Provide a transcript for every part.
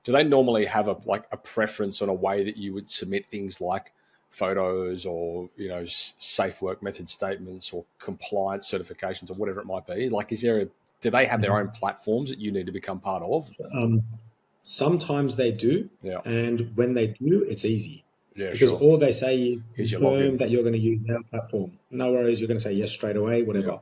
Do they normally have a preference on a way that you would submit things like photos or safe work method statements or compliance certifications or whatever it might be? Like, do they have their own platforms that you need to become part of? Um, Sometimes they do, Yeah, and when they do, it's easy. yeah, Because sure. all they say is Here's your confirm login. that you're going to use our platform. No worries, you're going to say yes straight away, Yeah, whatever.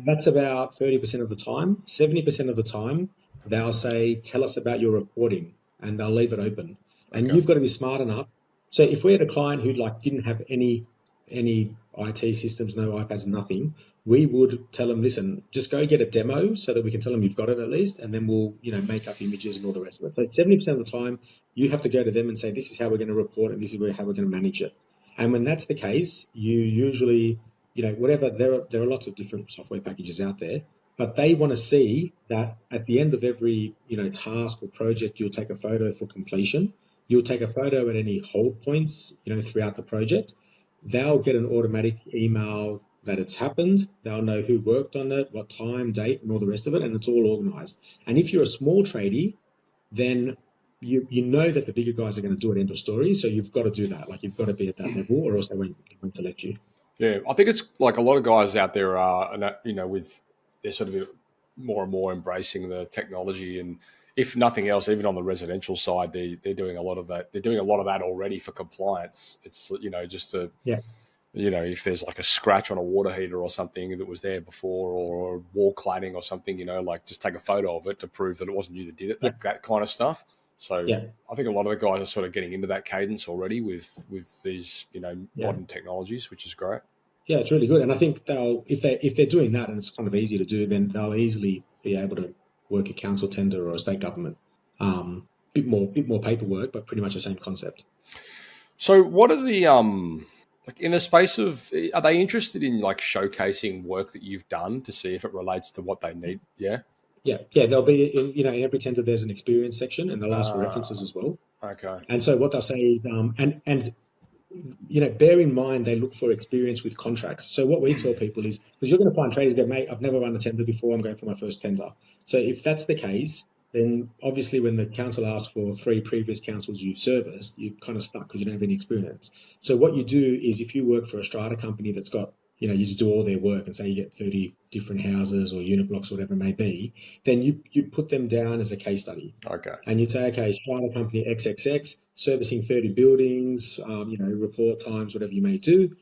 That's about 30% of the time. 70% of the time, they'll say, tell us about your reporting, and they'll leave it open. And okay, you've got to be smart enough. So if we had a client who like didn't have any IT systems, no iPads, nothing, we would tell them, listen, just go get a demo so that we can tell them you've got it at least, and then we'll, make up images and all the rest of it. So 70% of the time, you have to go to them and say, this is how we're going to report and this is how we're going to manage it. And when that's the case, you usually, whatever, there are lots of different software packages out there, but they want to see that at the end of every, task or project, you'll take a photo for completion. You'll take a photo at any hold points, throughout the project. They'll get an automatic email that it's happened. They'll know who worked on it, what time, date, and all the rest of it, and it's all organized. And if you're a small tradie, then you know that the bigger guys are going to do it, end of story. So you've got to do that. Like, you've got to be at that level, or else they won't select you. yeah. I think it's like a lot of guys out there are, with they're sort of more and more embracing the technology, and if nothing else, even on the residential side, they're doing a lot of that. They're doing a lot of that already for compliance. It's just to Yeah. if there's like a scratch on a water heater or something that was there before, or wall cladding or something, like just take a photo of it to prove that it wasn't you that did it, Yeah. that kind of stuff. So Yeah. I think a lot of the guys are sort of getting into that cadence already with these, Yeah. modern technologies, which is great. Yeah, it's really good. And I think if they're doing that and it's kind of easy to do, then they'll easily be able to work a council tender or a state government. Bit more paperwork, but pretty much the same concept. So what are the like in the space of, are they interested in like showcasing work that you've done to see if it relates to what they need? Yeah. Yeah, yeah, there'll be in every tender there's an experience section, and they'll ask for references Uh, as well. okay. And so what they'll say is, and bear in mind they look for experience with contracts. So what we tell people is, because you're going to find traders go, mate, I've never run a tender before, I'm going for my first tender. So if that's the case, then obviously when the council asks for 3 previous councils you've serviced, you're kind of stuck because you don't have any experience. So what you do is, if you work for a strata company that's got, you just do all their work, and say you get 30 different houses or unit blocks or whatever it may be, then you put them down as a case study. Okay. And you say, okay, strata company XXX, servicing 30 buildings, report times, whatever you may do.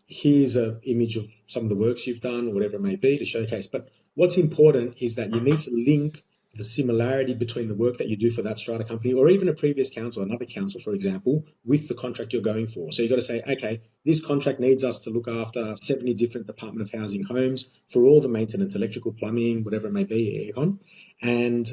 Here's an image of some of the works you've done, or whatever it may be, to showcase. But what's important is that you need to link the similarity between the work that you do for that strata company, or even a previous council, another council, for example, with the contract you're going for. So you've got to say, okay, this contract needs us to look after 70 different Department of Housing homes for all the maintenance, electrical, plumbing, whatever it may be, aircon. And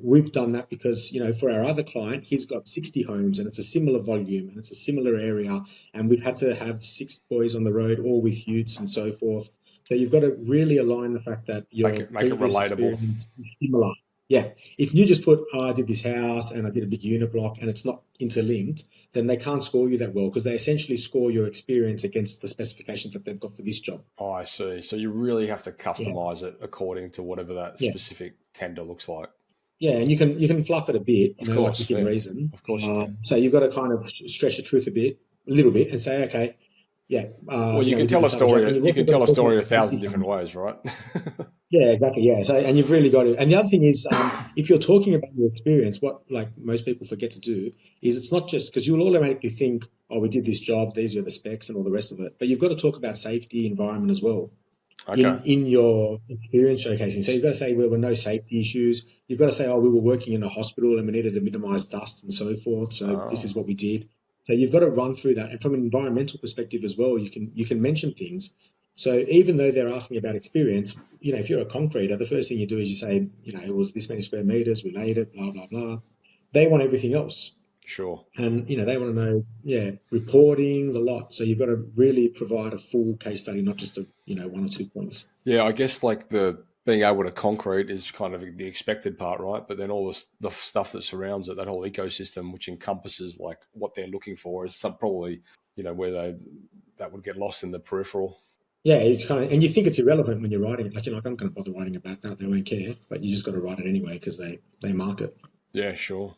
we've done that because, for our other client, he's got 60 homes and it's a similar volume and it's a similar area. And we've had to have 6 boys on the road, all with utes and so forth. So you've got to really align the fact that Make your it previous relatable. experience is similar. Yeah. If you just put, oh, I did this house and I did a big unit block, and it's not interlinked, then they can't score you that well, because they essentially score your experience against the specifications that they've got for this job. Oh, I see. So you really have to Yeah. customize it according to whatever that Yeah. specific tender looks like. Yeah, and you can fluff it a bit, Of like course, within yeah. reason. Of course you can. So you've got to kind of stretch the truth a little bit, and say, okay, yeah, Well, you we can did tell a this other job, and story. you've You also can got to tell a talk story about a the thousand existing different company. ways, right? Yeah, exactly. Yeah. So, and you've really got to. And the other thing is, if you're talking about your experience, what like most people forget to do is, it's not just because you'll automatically think, oh, we did this job, these are the specs and all the rest of it. But you've got to talk about safety, environment as well Okay. in your experience showcasing. So you've got to say there were no safety issues. You've got to say, oh, we were working in a hospital and we needed to minimize dust and so forth. So this Oh, is what we did. So you've got to run through that. And from an environmental perspective as well, you can mention things. So even though they're asking about experience, if you're a concreter, the first thing you do is you say, it was this many square meters, we laid it, blah, blah, blah. They want everything else. sure. And they want to know, reporting the lot. So you've got to really provide a full case study, not just a 1 or 2 points. Yeah, I guess like the being able to concrete is kind of the expected part, right? But then all the stuff that surrounds it, that whole ecosystem, which encompasses like what they're looking for, is some probably where that would get lost in the peripheral. Yeah, it's kind of, and you think it's irrelevant when you're writing it. Like, I'm not going to bother writing about that; they won't care. But you just got to write it anyway because they mark it. Yeah, sure.